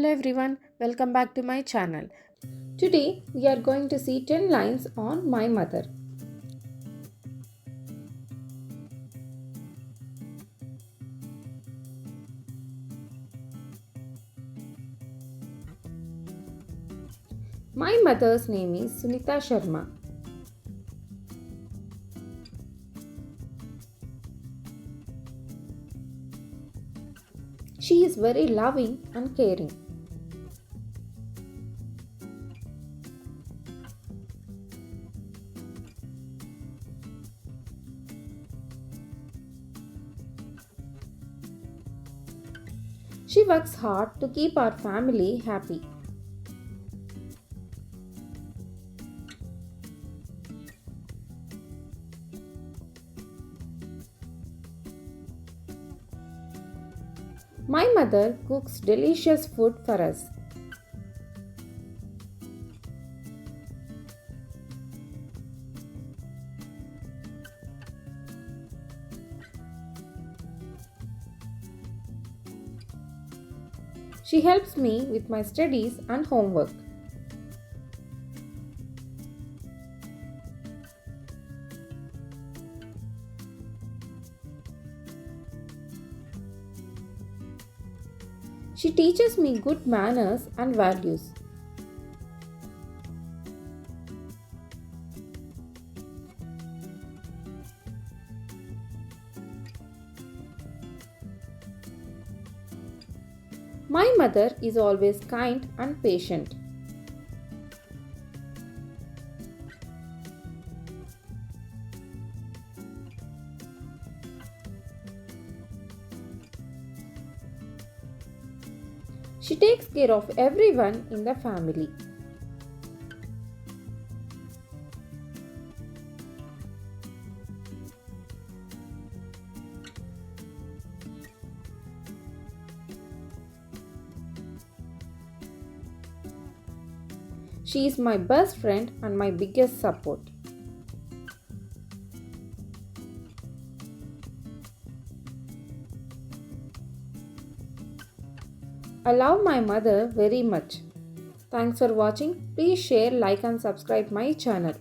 Hello everyone, welcome back to my channel. Today we are going to see 10 lines on my mother. My mother's name is Sunita Sharma. She is very loving and caring. She works hard to keep our family happy. My mother cooks delicious food for us. She helps me with my studies and homework. She teaches me good manners and values. My mother is always kind and patient. She takes care of everyone in the family. She is my best friend and my biggest support. I love my mother very much. Thanks for watching. Please share, like and subscribe my channel.